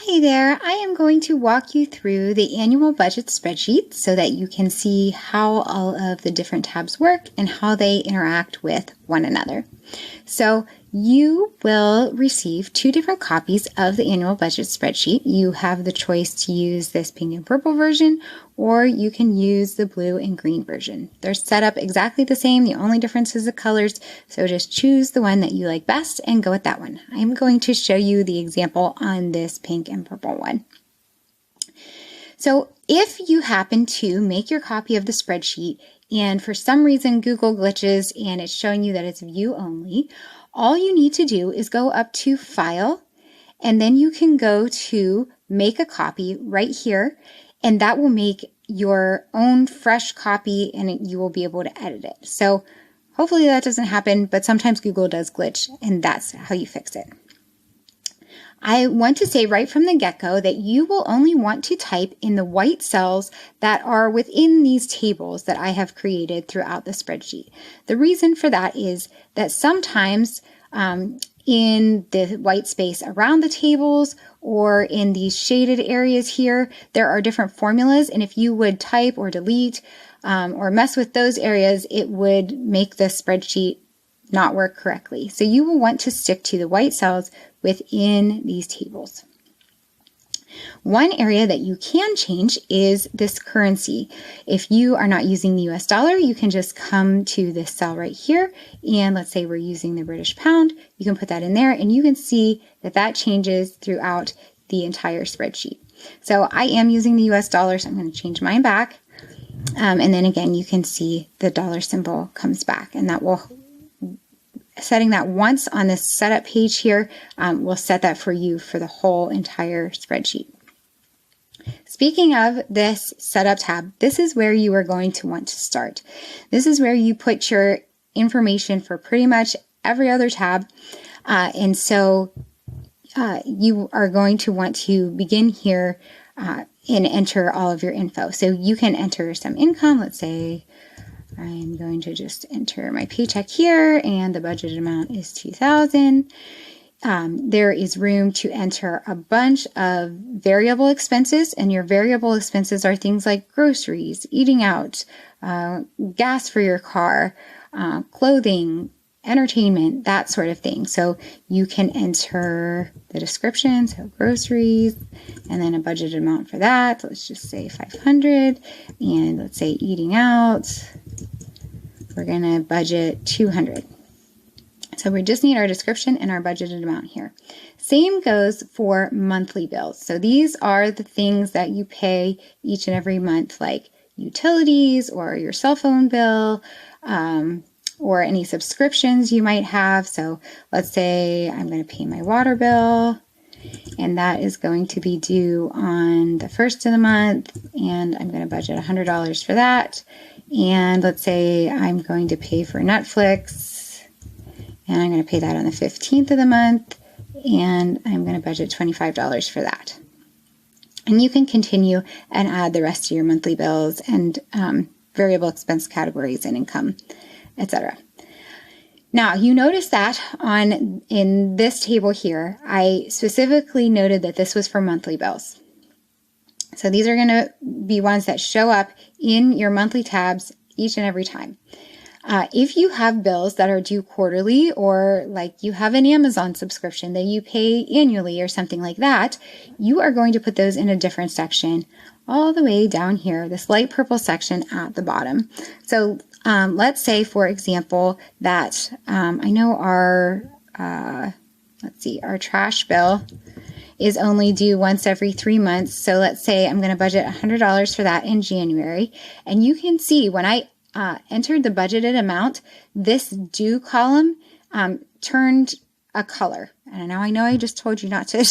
Hi there, I am going to walk you through the annual budget spreadsheet so that you can see how all of the different tabs work and how they interact with one another. So you will receive two different copies of the annual budget spreadsheet. You have the choice to use this pink and purple version, or you can use the blue and green version. They're set up exactly the same. The only difference is the colors. So just choose the one that you like best and go with that one. I'm going to show you the example on this pink and purple one. So if you happen to make your copy of the spreadsheet and for some reason Google glitches and it's showing you that it's view only, all you need to do is go up to File, and then you can go to Make a Copy right here, and that will make your own fresh copy and you will be able to edit it. So hopefully that doesn't happen, but sometimes Google does glitch, and that's how you fix it. I want to say right from the get-go that you will only want to type in the white cells that are within these tables that I have created throughout the spreadsheet. The reason for that is that sometimes in the white space around the tables or in these shaded areas here, there are different formulas, and if you would type or delete or mess with those areas, it would make the spreadsheet not work correctly. So you will want to stick to the white cells within these tables. One area that you can change is this currency. If you are not using the US dollar, you can just come to this cell right here, and let's say we're using the British pound, you can put that in there, and you can see that that changes throughout the entire spreadsheet. So I am using the US dollar, so I'm going to change mine back. And then again, you can see the dollar symbol comes back, and that will setting that once on this setup page here will set that for you for the whole entire spreadsheet. Speaking of this setup tab, this is where you are going to want to start. This is where you put your information for pretty much every other tab. And so you are going to want to begin here and enter all of your info. So you can enter some income. Let's say I'm going to just enter my paycheck here, and the budgeted amount is $2,000. There is room to enter a bunch of variable expenses, and your variable expenses are things like groceries, eating out, gas for your car, clothing, entertainment, that sort of thing. So you can enter the description, so groceries, and then a budgeted amount for that. So let's just say 500, and let's say eating out, we're going to budget 200. So we just need our description and our budgeted amount here. Same goes for monthly bills. So these are the things that you pay each and every month, like utilities or your cell phone bill, or any subscriptions you might have. So let's say I'm going to pay my water bill, and that is going to be due on the 1st of the month, and I'm going to budget $100 for that. And let's say I'm going to pay for Netflix, and I'm going to pay that on the 15th of the month, and I'm going to budget $25 for that. And you can continue and add the rest of your monthly bills and variable expense categories and income, etc. Now, you notice that in this table here, I specifically noted that this was for monthly bills. So these are going to be ones that show up in your monthly tabs each and every time. If you have bills that are due quarterly, or like you have an Amazon subscription that you pay annually or something like that, you are going to put those in a different section all the way down here, this light purple section at the bottom. So let's say, for example, that I know our trash bill is only due once every 3 months. So let's say I'm going to budget $100 for that in January. And you can see when I entered the budgeted amount, this due column turned a color. And I know I just told you not to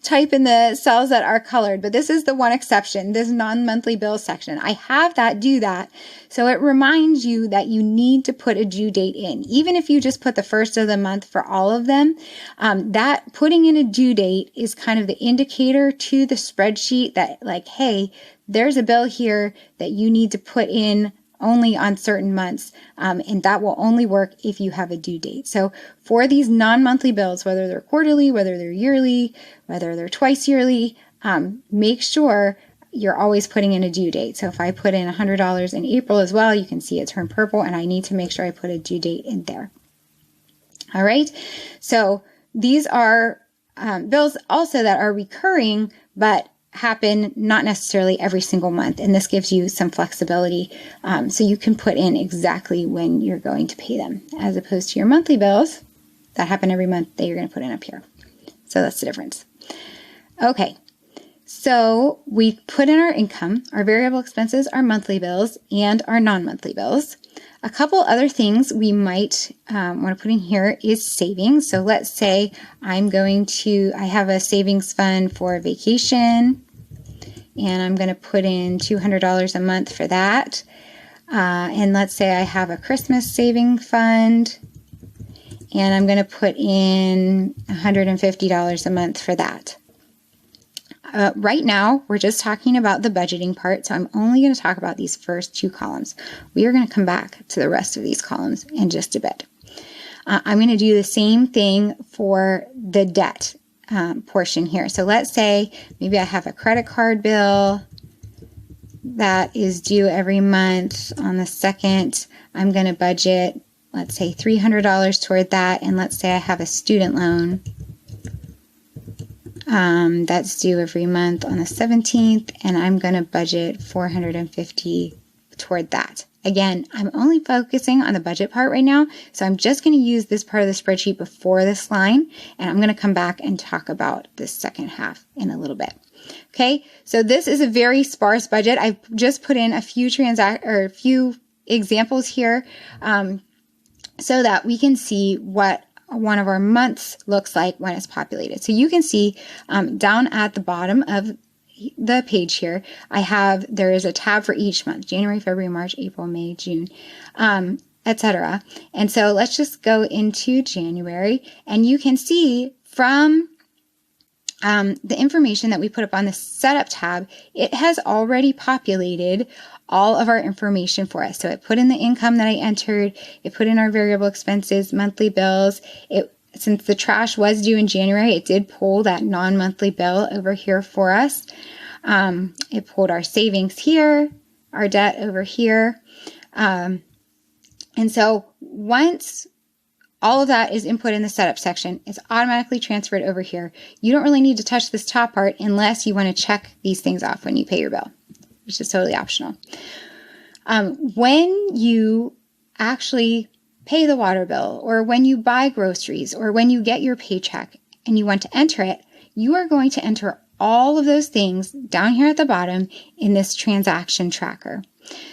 type in the cells that are colored, but this is the one exception, this non-monthly bill section. I have that do that. So it reminds you that you need to put a due date in. Even if you just put the 1st of the month for all of them, that putting in a due date is kind of the indicator to the spreadsheet that, like, hey, there's a bill here that you need to put in only on certain months, and that will only work if you have a due date. So for these non-monthly bills, whether they're quarterly, whether they're yearly, whether they're twice yearly, make sure you're always putting in a due date. So if I put in $100 in April as well, you can see it turned purple, and I need to make sure I put a due date in there. All right, so these are bills also that are recurring, but happen not necessarily every single month. And this gives you some flexibility, so you can put in exactly when you're going to pay them, as opposed to your monthly bills that happen every month that you're going to put in up here. So that's the difference. Okay, so we put in our income, our variable expenses, our monthly bills, and our non-monthly bills. A couple other things we might want to put in here is savings. So let's say I have a savings fund for vacation, and I'm going to put in $200 a month for that. And let's say I have a Christmas saving fund, and I'm going to put in $150 a month for that. Right now, we're just talking about the budgeting part, so I'm only going to talk about these first two columns. We are going to come back to the rest of these columns in just a bit. I'm going to do the same thing for the debt portion here. So let's say maybe I have a credit card bill that is due every month on the 2nd. I'm going to budget, let's say, $300 toward that, and let's say I have a student loan that's due every month on the 17th, and I'm going to budget $450 toward that. Again, I'm only focusing on the budget part right now, so I'm just going to use this part of the spreadsheet before this line, and I'm going to come back and talk about this second half in a little bit. Okay, so this is a very sparse budget. I've just put in a few examples here so that we can see what one of our months looks like when it's populated. So you can see down at the bottom of the page here, there is a tab for each month: January, February, March, April, May, June, etc. And so let's just go into January, and you can see from the information that we put up on the setup tab, it has already populated all of our information for us. So it put in the income that I entered, it put in our variable expenses, monthly bills. Since the trash was due in January, it did pull that non-monthly bill over here for us. It pulled our savings here, our debt over here. And so once all of that is input in the setup section, it's automatically transferred over here. You don't really need to touch this top part unless you want to check these things off when you pay your bill, which is totally optional. When you actually pay the water bill, or when you buy groceries, or when you get your paycheck and you want to enter it, you are going to enter all of those things down here at the bottom in this transaction tracker.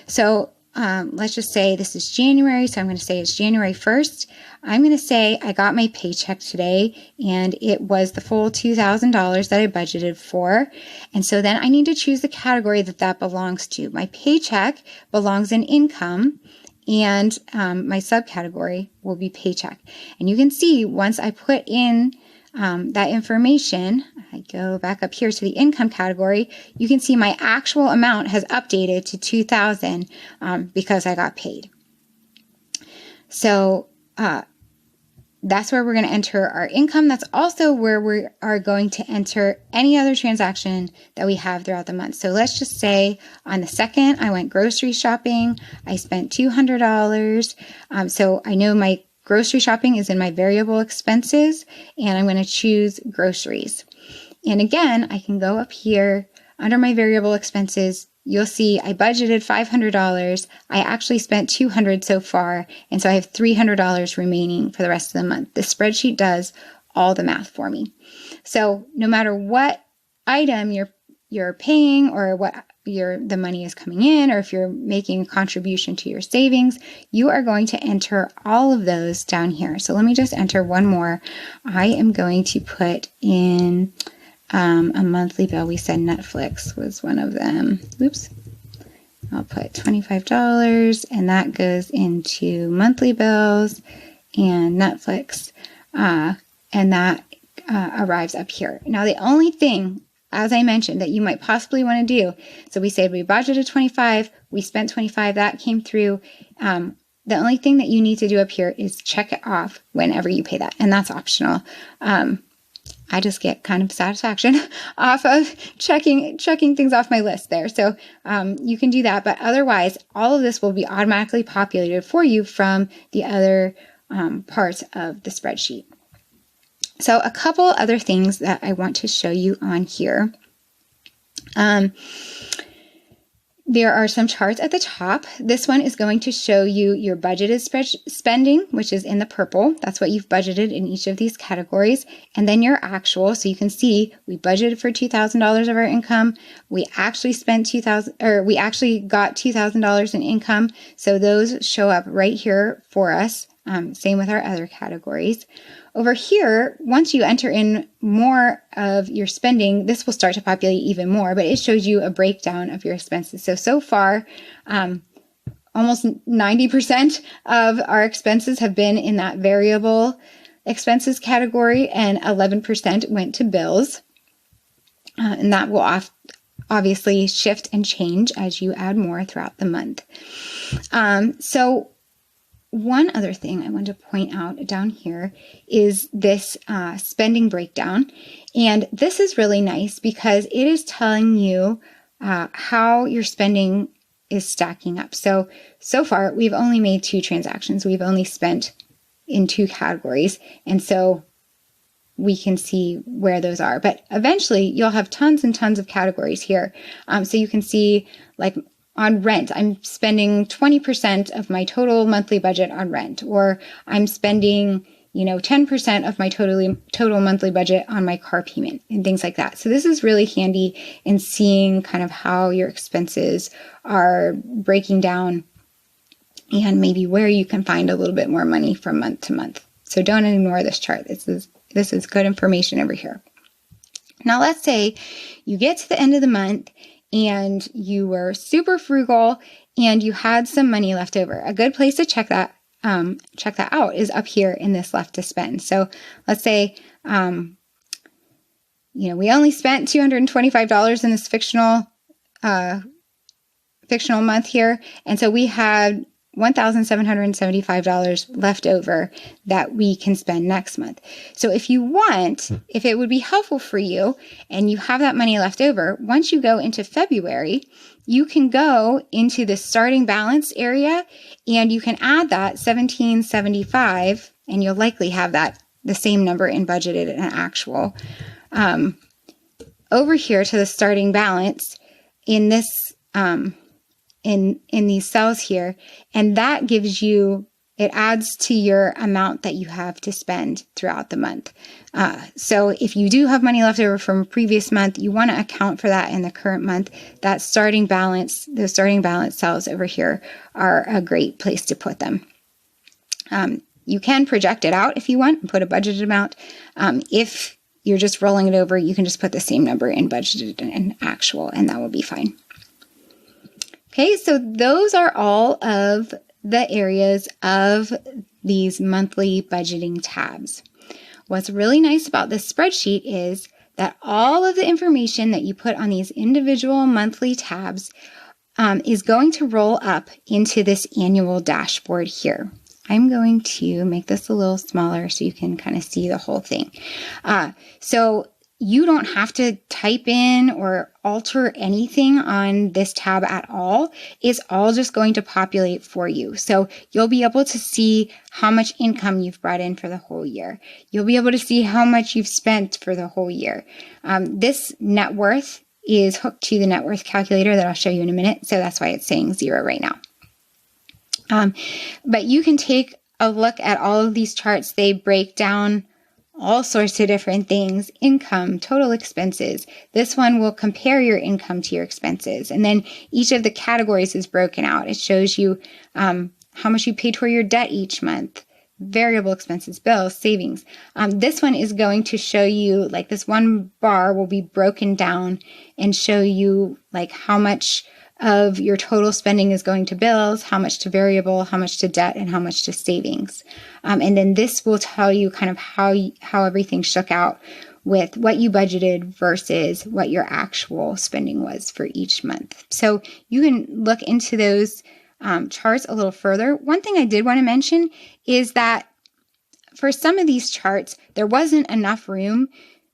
So let's just say this is January, so I'm going to say it's January 1st. I'm going to say I got my paycheck today, and it was the full $2,000 that I budgeted for. And so then I need to choose the category that belongs to. My paycheck belongs in income, and my subcategory will be paycheck. And you can see once I put in that information, I go back up here to the income category, you can see my actual amount has updated to $2,000 because I got paid. So that's where we're going to enter our income. That's also where we are going to enter any other transaction that we have throughout the month. So let's just say on the 2nd, I went grocery shopping. I spent $200. So I know my grocery shopping is in my variable expenses, and I'm going to choose groceries. And again, I can go up here under my variable expenses. You'll see I budgeted $500. I actually spent $200 so far, and so I have $300 remaining for the rest of the month. The spreadsheet does all the math for me. So no matter what item you're paying, or what the money is coming in, or if you're making a contribution to your savings, you are going to enter all of those down here. So let me just enter one more. I am going to put in a monthly bill. We said Netflix was one of them. Oops. I'll put $25, and that goes into monthly bills and Netflix, and that arrives up here. Now, the only thing as I mentioned, that you might possibly want to do. So we said we budgeted 25, we spent 25, that came through. The only thing that you need to do up here is check it off whenever you pay that, and that's optional. I just get kind of satisfaction off of checking things off my list there. So you can do that, but otherwise, all of this will be automatically populated for you from the other parts of the spreadsheet. So a couple other things that I want to show you on here. There are some charts at the top. This one is going to show you your budgeted spending, which is in the purple. That's what you've budgeted in each of these categories. And then your actual. So you can see we budgeted for $2,000 of our income. We actually spent we actually got $2,000 in income. So those show up right here for us. Same with our other categories. Over here, once you enter in more of your spending, this will start to populate even more, but it shows you a breakdown of your expenses. So far, almost 90% of our expenses have been in that variable expenses category, and 11% went to bills. And that will obviously shift and change as you add more throughout the month. So one other thing I want to point out down here is this spending breakdown. And this is really nice because it is telling you how your spending is stacking up. So far, we've only made 2 transactions. We've only spent in 2 categories. And so we can see where those are. But eventually, you'll have tons and tons of categories here. So you can see, like, on rent, I'm spending 20% of my total monthly budget on rent, or I'm spending, 10% of my total monthly budget on my car payment and things like that. So this is really handy in seeing kind of how your expenses are breaking down and maybe where you can find a little bit more money from month to month. So don't ignore this chart. This is good information over here. Now let's say you get to the end of the month and you were super frugal and you had some money left over. A good place to check that out is up here in this left to spend. So let's say, we only spent $225 in this fictional month here. And so we had $1,775 left over that we can spend next month. So if you want, if it would be helpful for you and you have that money left over, once you go into February, you can go into the starting balance area and you can add that $1,775, and you'll likely have that the same number in budgeted and actual over here to the starting balance in this in these cells here, and that gives you, it adds to your amount that you have to spend throughout the month. So if you do have money left over from a previous month, you want to account for that in the current month. That starting balance, the starting balance cells over here are a great place to put them. You can project it out if you want and put a budgeted amount. If you're just rolling it over, you can just put the same number in budgeted and actual, and that will be fine. Okay, so those are all of the areas of these monthly budgeting tabs. What's really nice about this spreadsheet is that all of the information that you put on these individual monthly tabs is going to roll up into this annual dashboard here. I'm going to make this a little smaller so you can kind of see the whole thing. So you don't have to type in or alter anything on this tab at all. It's all just going to populate for you. So you'll be able to see how much income you've brought in for the whole year. You'll be able to see how much you've spent for the whole year. This net worth is hooked to the net worth calculator that I'll show you in a minute. So that's why it's saying 0 right now. But you can take a look at all of these charts. They break down all sorts of different things: income, total expenses. This one will compare your income to your expenses. And then each of the categories is broken out. It shows you how much you paid for your debt each month, variable expenses, bills, savings. This one is going to show you, like, this one bar will be broken down and show you like how much of your total spending is going to bills, how much to variable, how much to debt, and how much to savings. And then this will tell you kind of how everything shook out with what you budgeted versus what your actual spending was for each month. So you can look into those charts a little further. One thing I did want to mention is that for some of these charts, there wasn't enough room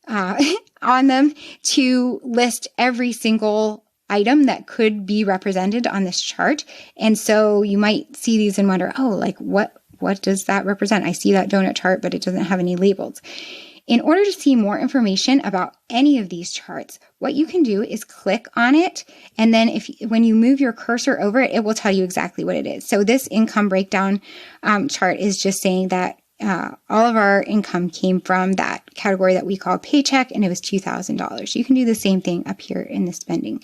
on them to list every single item that could be represented on this chart. And so you might see these and wonder, oh, like what does that represent? I see that donut chart, but it doesn't have any labels. In order to see more information about any of these charts, what you can do is click on it, and then when you move your cursor over it, it will tell you exactly what it is. So this income breakdown chart is just saying that all of our income came from that category that we call paycheck, and it was $2,000. You can do the same thing up here in the spending.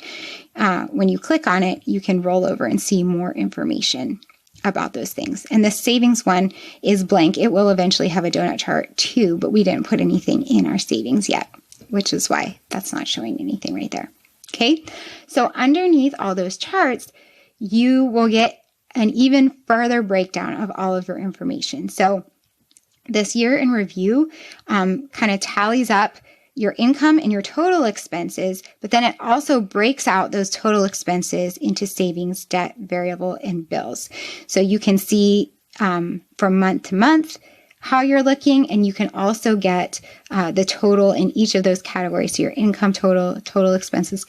When you click on it, you can roll over and see more information about those things. And the savings one is blank. It will eventually have a donut chart too, but we didn't put anything in our savings yet, which is why that's not showing anything right there. Okay, so underneath all those charts, you will get an even further breakdown of all of your information. So this year in review kind of tallies up your income and your total expenses, but then it also breaks out those total expenses into savings, debt, variable, and bills. So you can see from month to month how you're looking, and you can also get the total in each of those categories. So your income total, total expenses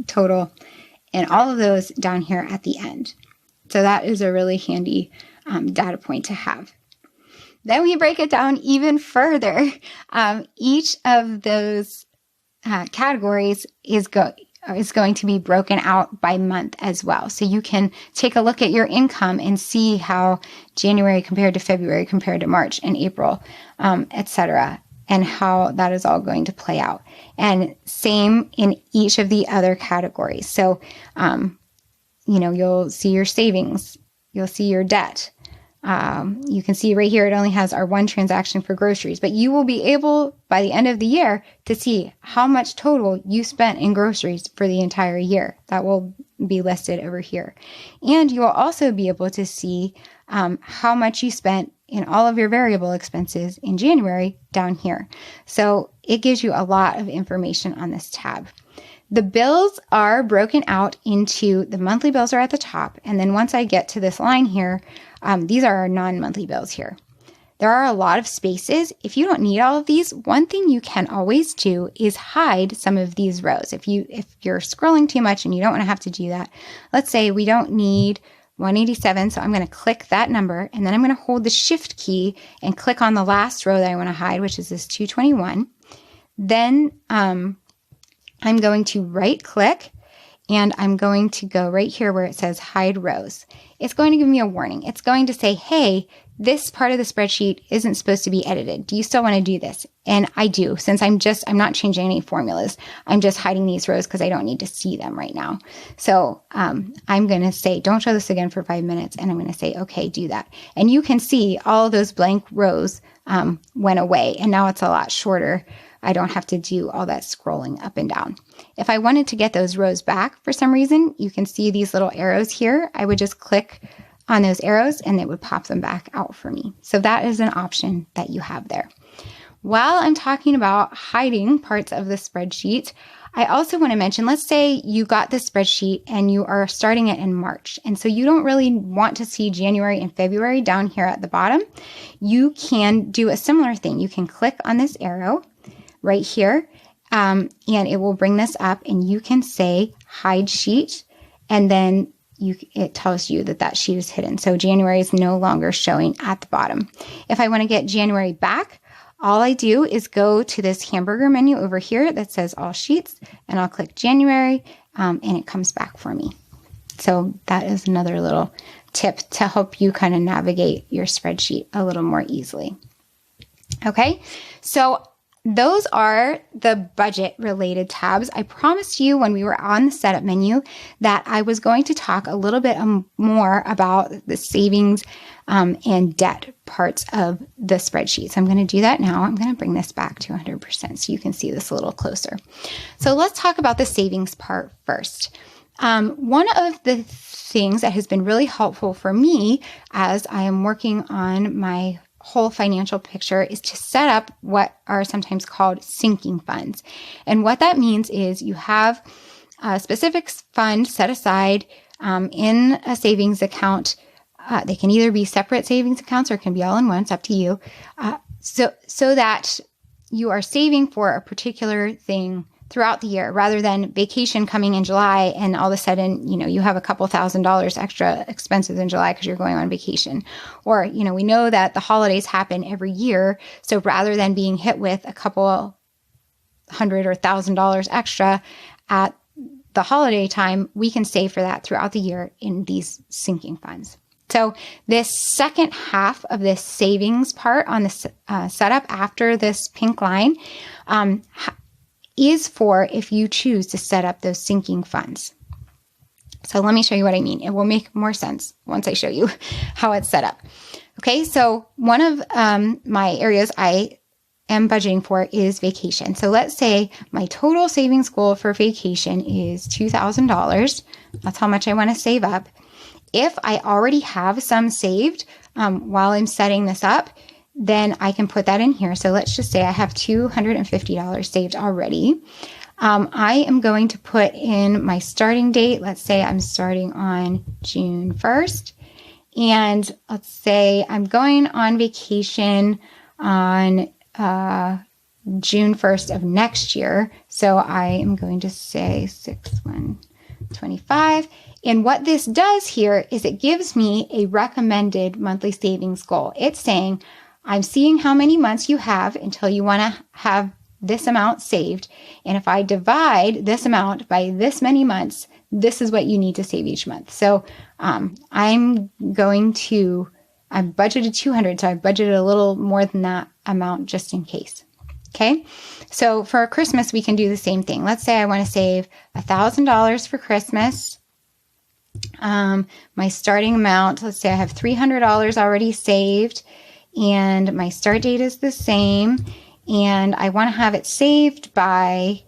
total, and all of those down here at the end. So that is a really handy data point to have. Then we break it down even further. Each of those categories is going to be broken out by month as well. So you can take a look at your income and see how January compared to February compared to March and April, etc., and how that is all going to play out. And same in each of the other categories. So, you'll see your savings, you'll see your debt. You can see right here, it only has our one transaction for groceries, but you will be able by the end of the year to see how much total you spent in groceries for the entire year. That will be listed over here. And you will also be able to see how much you spent in all of your variable expenses in January down here. So it gives you a lot of information on this tab. The bills are broken out into the monthly bills are at the top. And then once I get to this line here, these are our non-monthly bills here. There are a lot of spaces. If you don't need all of these, one thing you can always do is hide some of these rows. If you're scrolling too much and you don't want to have to do that, let's say we don't need 187. So I'm going to click that number, and then I'm going to hold the shift key and click on the last row that I want to hide, which is this 221. Then I'm going to right click, and I'm going to go right here where it says hide rows. It's going to give me a warning. It's going to say, hey, this part of the spreadsheet isn't supposed to be edited. Do you still want to do this? And I do, since I'm not changing any formulas. I'm just hiding these rows because I don't need to see them right now. So I'm going to say, don't show this again for 5 minutes. And I'm going to say, okay, do that. And you can see all those blank rows went away. And now it's a lot shorter. I don't have to do all that scrolling up and down. If I wanted to get those rows back for some reason, you can see these little arrows here. I would just click on those arrows and it would pop them back out for me. So that is an option that you have there. While I'm talking about hiding parts of the spreadsheet, I also want to mention, let's say you got this spreadsheet and you are starting it in March. And so you don't really want to see January and February down here at the bottom. You can do a similar thing. You can click on this arrow right here, and it will bring this up, and you can say hide sheet, and then it tells you that sheet is hidden. So January is no longer showing at the bottom. If I want to get January back, all I do is go to this hamburger menu over here that says all sheets, and I'll click January, and it comes back for me. So that is another little tip to help you kind of navigate your spreadsheet a little more easily. Okay, so those are the budget related tabs. I promised you when we were on the setup menu that I was going to talk a little bit more about the savings and debt parts of the spreadsheet. So I'm going to do that now. I'm going to bring this back to 100% so you can see this a little closer. So let's talk about the savings part first. One of the things that has been really helpful for me as I am working on my whole financial picture is to set up what are sometimes called sinking funds. And what that means is you have a specific fund set aside in a savings account. They can either be separate savings accounts or it can be all in one. It's up to you. So that you are saving for a particular thing throughout the year rather than vacation coming in July and all of a sudden, you have a couple $1,000s extra expenses in July because you're going on vacation. Or, we know that the holidays happen every year. So rather than being hit with a couple $100 or $1,000 extra at the holiday time, we can save for that throughout the year in these sinking funds. So this second half of this savings part on the setup after this pink line is for if you choose to set up those sinking funds. So let me show you what I mean. It will make more sense once I show you how it's set up. Okay, so one of my areas I am budgeting for is vacation. So let's say my total savings goal for vacation is $2,000. That's how much I want to save up. If I already have some saved while I'm setting this up, then I can put that in here. So let's just say I have $250 saved already. I am going to put in my starting date. Let's say I'm starting on June 1st. And let's say I'm going on vacation on June 1st of next year. So I am going to say 6/1/25. And what this does here is it gives me a recommended monthly savings goal. It's saying, I'm seeing how many months you have until you want to have this amount saved. And if I divide this amount by this many months, this is what you need to save each month. So I budgeted 200, so I budgeted a little more than that amount just in case. Okay, so for Christmas, we can do the same thing. Let's say I want to save $1,000 for Christmas. My starting amount, let's say I have $300 already saved, and my start date is the same, and I want to have it saved by,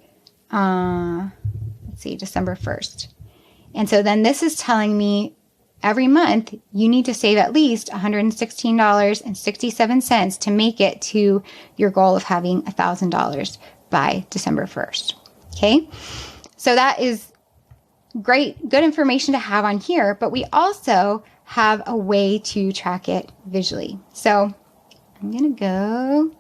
December 1st. And so then this is telling me every month you need to save at least $116.67 to make it to your goal of having $1,000 by December 1st. Okay, so that is great, good information to have on here, but we also have a way to track it visually. So I'm going to go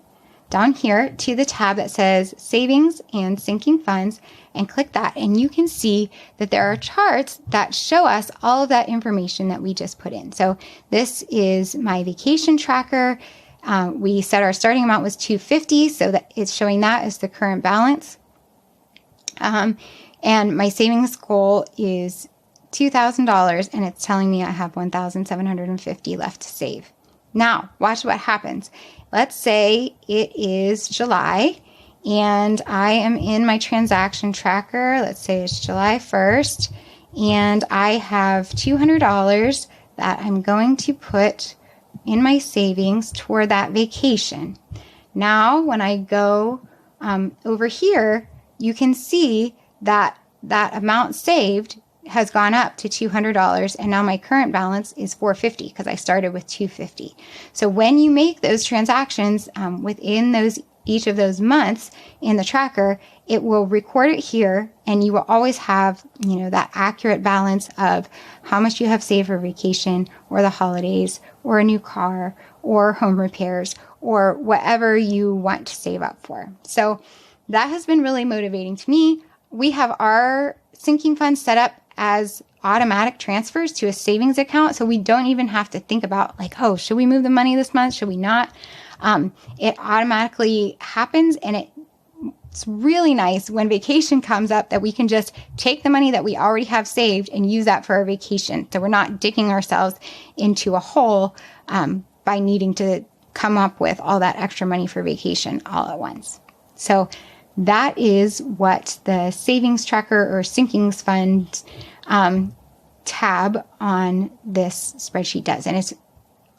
down here to the tab that says Savings and Sinking Funds and click that. And you can see that there are charts that show us all of that information that we just put in. So this is my vacation tracker. We said our starting amount was $250, so that it's showing that as the current balance. And my savings goal is $2,000, and it's telling me I have $1,750 left to save. Now, watch what happens. Let's say it is July, and I am in my transaction tracker. Let's say it's July 1st, and I have $200 that I'm going to put in my savings toward that vacation. Now, when I go over here, you can see that that amount saved has gone up to $200, and now my current balance is $450 because I started with $250. So when you make those transactions within each of those months in the tracker, it will record it here, and you will always have, that accurate balance of how much you have saved for vacation or the holidays or a new car or home repairs or whatever you want to save up for. So that has been really motivating to me. We have our sinking fund set up as automatic transfers to a savings account, so we don't even have to think about should we move the money this month? Should we not? It automatically happens, and it's really nice when vacation comes up that we can just take the money that we already have saved and use that for our vacation. So we're not digging ourselves into a hole by needing to come up with all that extra money for vacation all at once. So that is what the savings tracker or sinking fund tab on this spreadsheet does. And it's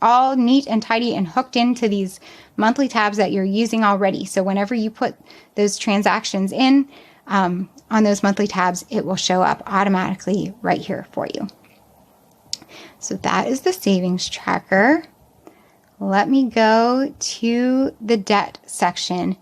all neat and tidy and hooked into these monthly tabs that you're using already. So whenever you put those transactions in, on those monthly tabs, it will show up automatically right here for you. So that is the savings tracker. Let me go to the debt section.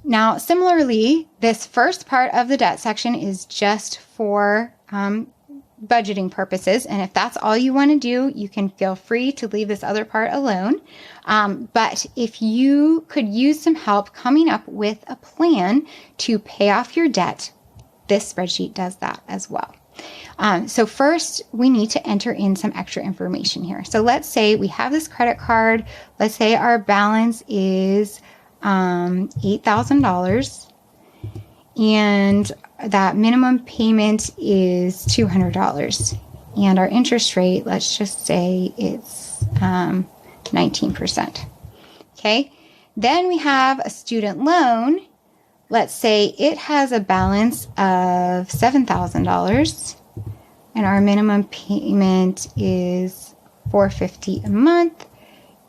Now, similarly, this first part of the debt section is just for budgeting purposes. And if that's all you want to do, you can feel free to leave this other part alone. But if you could use some help coming up with a plan to pay off your debt, this spreadsheet does that as well. So first, we need to enter in some extra information here. So let's say we have this credit card. Let's say our balance is $8,000 and that minimum payment is $200. And our interest rate, let's just say it's 19%. Okay. Then we have a student loan. Let's say it has a balance of $7,000 and our minimum payment is $450 a month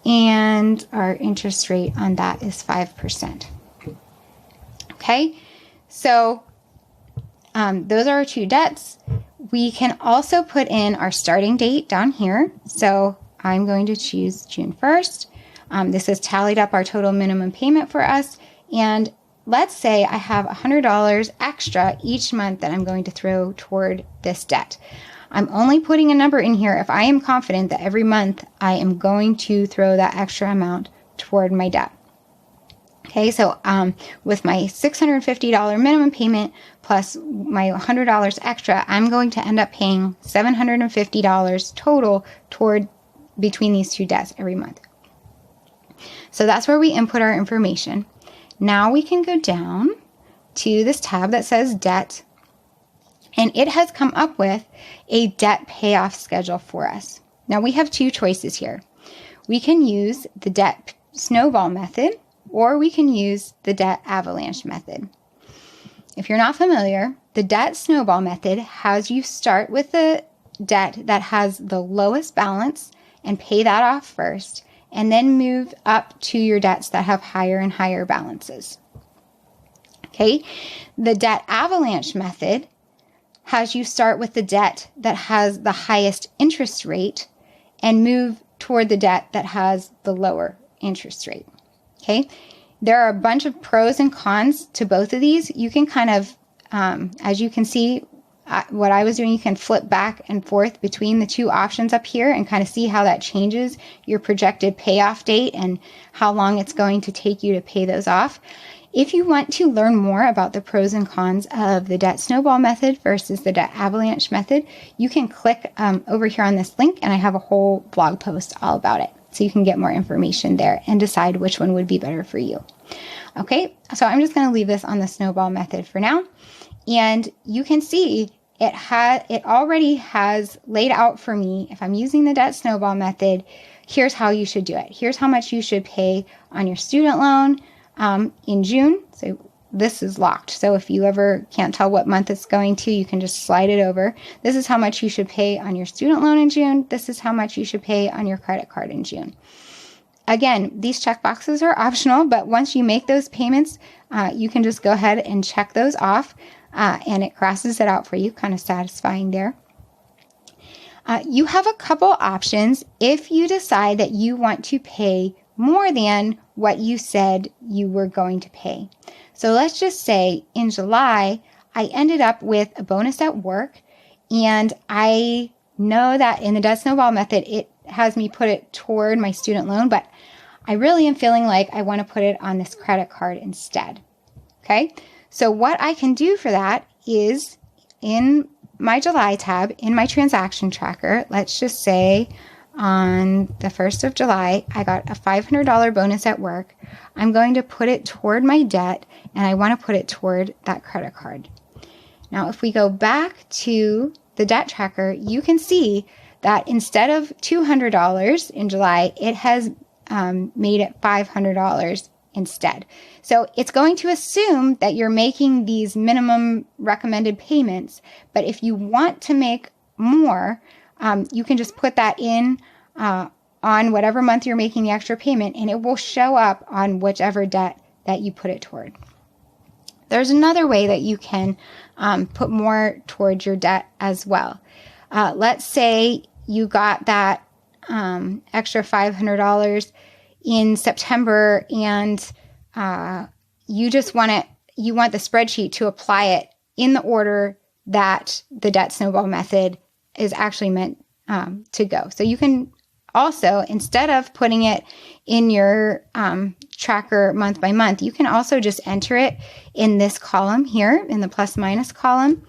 and our interest rate on that is 5%. Okay, so those are our two debts. We can also put in our starting date down here. So I'm going to choose June 1st. This has tallied up our total minimum payment for us. And let's say I have $100 extra each month that I'm going to throw toward this debt. I'm only putting a number in here if I am confident that every month I am going to throw that extra amount toward my debt. Okay, so with my $650 minimum payment plus my $100 extra, I'm going to end up paying $750 total toward between these two debts every month. So that's where we input our information. Now we can go down to this tab that says debt, and it has come up with a debt payoff schedule for us. Now we have two choices here. We can use the debt snowball method, or we can use the debt avalanche method. If you're not familiar, the debt snowball method has you start with the debt that has the lowest balance and pay that off first, and then move up to your debts that have higher and higher balances. Okay, the debt avalanche method has you start with the debt that has the highest interest rate and move toward the debt that has the lower interest rate. Okay, there are a bunch of pros and cons to both of these. You can kind of, as you can see, what I was doing, you can flip back and forth between the two options up here and kind of see how that changes your projected payoff date and how long it's going to take you to pay those off. If you want to learn more about the pros and cons of the debt snowball method versus the debt avalanche method, you can click over here on this link, and I have a whole blog post all about it. So you can get more information there and decide which one would be better for you. Okay, so I'm just going to leave this on the snowball method for now. And you can see it already has laid out for me, if I'm using the debt snowball method, here's how you should do it. Here's how much you should pay on your student loan in June. So this is locked. So if you ever can't tell what month it's going to, you can just slide it over. This is how much you should pay on your student loan in June. This is how much you should pay on your credit card in June. Again, these checkboxes are optional, but once you make those payments, you can just go ahead and check those off, and it crosses it out for you, kind of satisfying there. You have a couple options if you decide that you want to pay more than what you said you were going to pay. So let's just say in July, I ended up with a bonus at work, and I know that in the debt snowball method, it has me put it toward my student loan, but I really am feeling like I want to put it on this credit card instead. Okay, so what I can do for that is in my July tab, in my transaction tracker, let's just say on the 1st of July, I got a $500 bonus at work. I'm going to put it toward my debt, and I want to put it toward that credit card. Now, if we go back to the debt tracker, you can see that instead of $200 in July, it has made it $500 instead. So it's going to assume that you're making these minimum recommended payments, but if you want to make more, you can just put that in on whatever month you're making the extra payment, and it will show up on whichever debt that you put it toward. There's another way that you can put more towards your debt as well. Let's say you got that extra $500 in September, and you want the spreadsheet to apply it in the order that the debt snowball method is actually meant to go. So you can also, instead of putting it in your tracker month by month, you can also just enter it in this column here, in the plus minus column.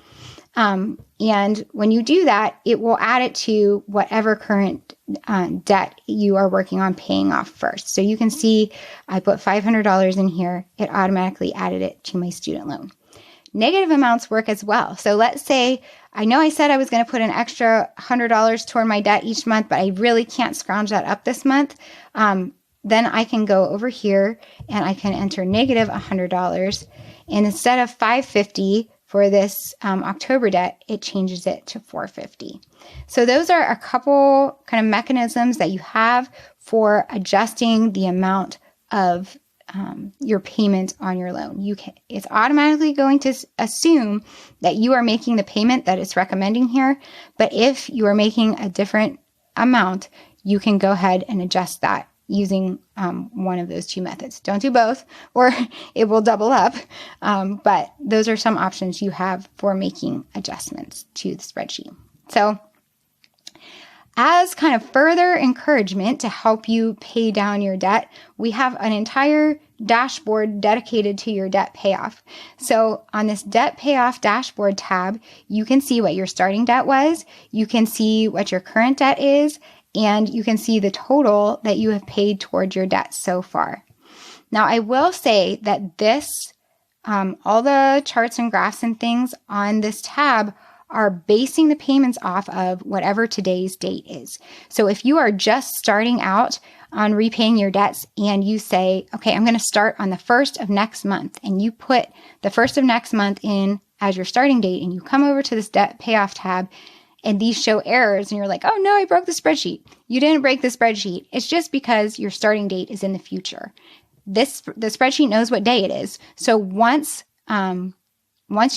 And when you do that, it will add it to whatever current debt you are working on paying off first. So you can see I put $500 in here. It automatically added it to my student loan. Negative amounts work as well. So let's say, I know I said I was going to put an extra $100 toward my debt each month, but I really can't scrounge that up this month. Then I can go over here and I can enter negative $100. And instead of $550 for this October debt, it changes it to $450. So those are a couple kind of mechanisms that you have for adjusting the amount of your payment on your loan. It's automatically going to assume that you are making the payment that it's recommending here. But if you are making a different amount, you can go ahead and adjust that using one of those two methods. Don't do both or it will double up. But those are some options you have for making adjustments to the spreadsheet. So as kind of further encouragement to help you pay down your debt, we have an entire dashboard dedicated to your debt payoff. So on this Debt Payoff Dashboard tab, you can see what your starting debt was, you can see what your current debt is, and you can see the total that you have paid towards your debt so far. Now, I will say that this, all the charts and graphs and things on this tab are basing the payments off of whatever today's date is. So if you are just starting out on repaying your debts and you say, okay, I'm going to start on the 1st of next month, and you put the 1st of next month in as your starting date, and you come over to this debt payoff tab and these show errors and you're like, oh no, I broke the spreadsheet. You didn't break the spreadsheet. It's just because your starting date is in the future. The spreadsheet knows what day it is. So once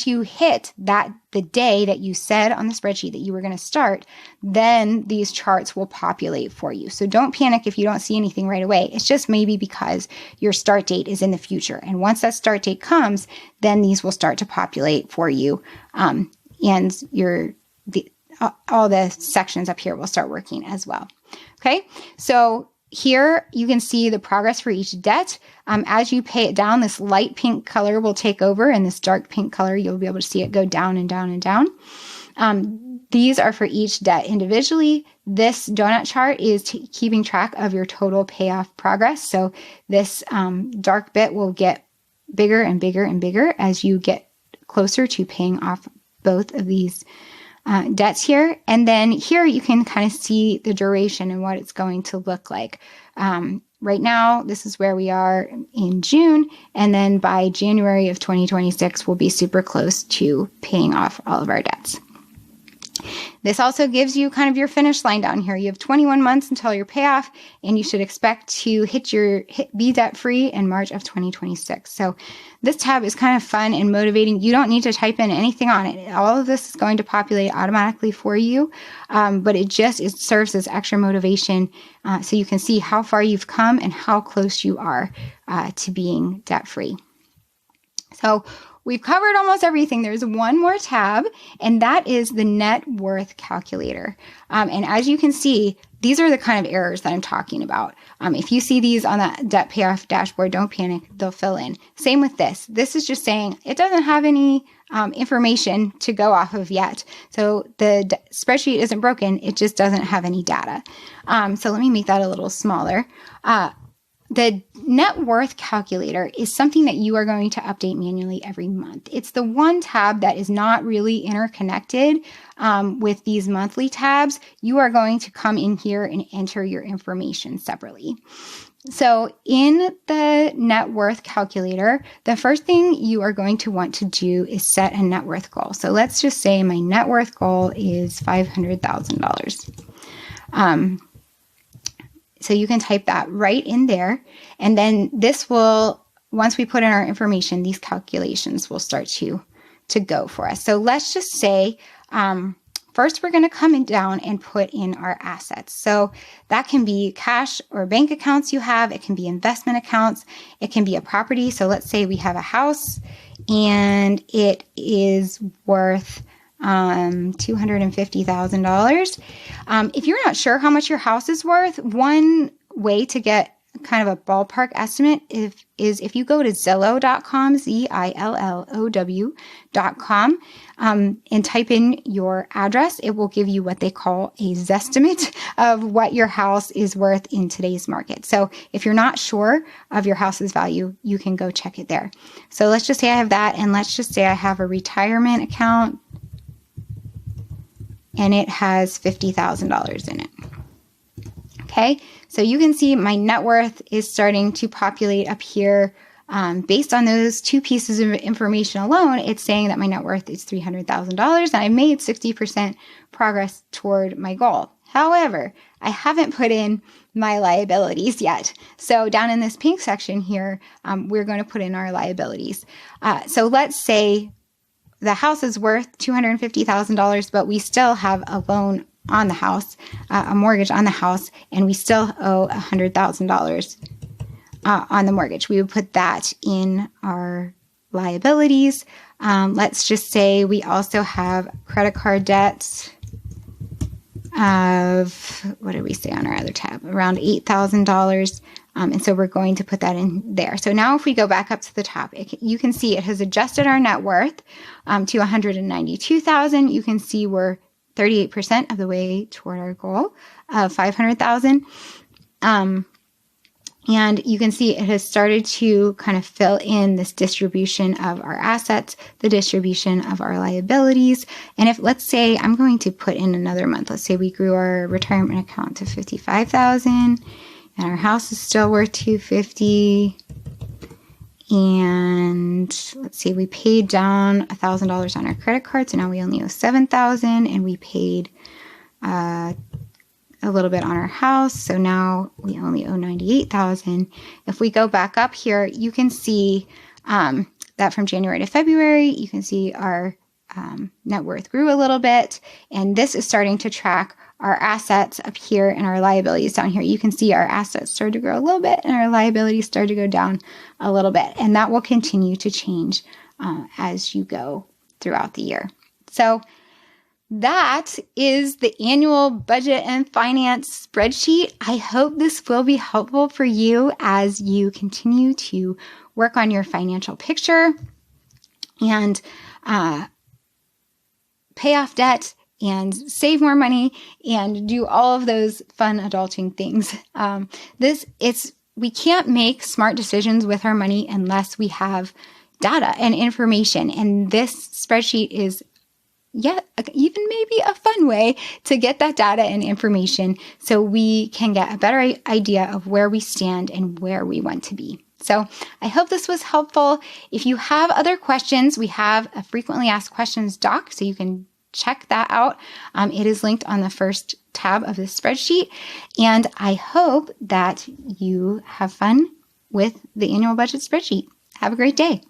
you hit the day that you said on the spreadsheet that you were going to start, then these charts will populate for you. So don't panic if you don't see anything right away. It's just maybe because your start date is in the future. And once that start date comes, then these will start to populate for you. And all the sections up here will start working as well. Okay, so here you can see the progress for each debt. As you pay it down, this light pink color will take over, and this dark pink color, you'll be able to see it go down and down and down. These are for each debt individually. This donut chart is keeping track of your total payoff progress. So this dark bit will get bigger and bigger and bigger as you get closer to paying off both of these debts here. And then here you can kind of see the duration and what it's going to look like. Right now, this is where we are in June. And then by January of 2026, we'll be super close to paying off all of our debts. This also gives you kind of your finish line down here. You have 21 months until your payoff, and you should expect to be debt free in March of 2026. So this tab is kind of fun and motivating. You don't need to type in anything on it. All of this is going to populate automatically for you, but it serves as extra motivation so you can see how far you've come and how close you are to being debt free. So we've covered almost everything. There's one more tab, and that is the net worth calculator. And as you can see, these are the kind of errors that I'm talking about. If you see these on the Debt Payoff Dashboard, don't panic, they'll fill in. Same with this. This is just saying it doesn't have any information to go off of yet. So the spreadsheet isn't broken, it just doesn't have any data. So let me make that a little smaller. The net worth calculator is something that you are going to update manually every month. It's the one tab that is not really interconnected with these monthly tabs. You are going to come in here and enter your information separately. So in the net worth calculator, the first thing you are going to want to do is set a net worth goal. So let's just say my net worth goal is $500,000. So you can type that right in there, and then this will once we put in our information, these calculations will start to go for us. So let's just say, first we're going to come down and put in our assets. So that can be cash or bank accounts you have. It can be investment accounts. It can be a property. So let's say we have a house and it is worth $250,000. If you're not sure how much your house is worth, one way to get kind of a ballpark estimate is if you go to Zillow.com, Zillow.com, and type in your address, it will give you what they call a zestimate of what your house is worth in today's market. So if you're not sure of your house's value, you can go check it there. So let's just say I have that, and let's just say I have a retirement account and it has $50,000 in it. Okay, so you can see my net worth is starting to populate up here. Based on those two pieces of information alone, it's saying that my net worth is $300,000 and I made 60% progress toward my goal. However, I haven't put in my liabilities yet. So down in this pink section here, we're going to put in our liabilities. So let's say the house is worth $250,000, but we still have a loan on the house, a mortgage on the house, and we still owe $100,000 on the mortgage. We would put that in our liabilities. Let's just say we also have credit card debts of, what did we say on our other tab? Around $8,000. And so we're going to put that in there. So now if we go back up to the top, you can see it has adjusted our net worth to $192,000. You can see we're 38% of the way toward our goal of $500,000. And you can see it has started to kind of fill in this distribution of our assets, the distribution of our liabilities. And if, let's say, I'm going to put in another month. Let's say we grew our retirement account to $55,000 and our house is still worth $250,000. And let's see, we paid down $1,000 on our credit card. So now we only owe $7,000, and we paid a little bit on our house. So now we only owe $98,000. If we go back up here, you can see that from January to February, you can see our net worth grew a little bit. And this is starting to track our assets up here and our liabilities down here. You can see our assets started to grow a little bit and our liabilities started to go down a little bit. And that will continue to change as you go throughout the year. So that is the annual budget and finance spreadsheet. I hope this will be helpful for you as you continue to work on your financial picture and pay off debt and save more money and do all of those fun adulting things. We can't make smart decisions with our money unless we have data and information. And this spreadsheet is even maybe a fun way to get that data and information so we can get a better idea of where we stand and where we want to be. So I hope this was helpful. If you have other questions, we have a frequently asked questions doc, so you can check that out. It is linked on the first tab of this spreadsheet. And I hope that you have fun with the annual budget spreadsheet. Have a great day.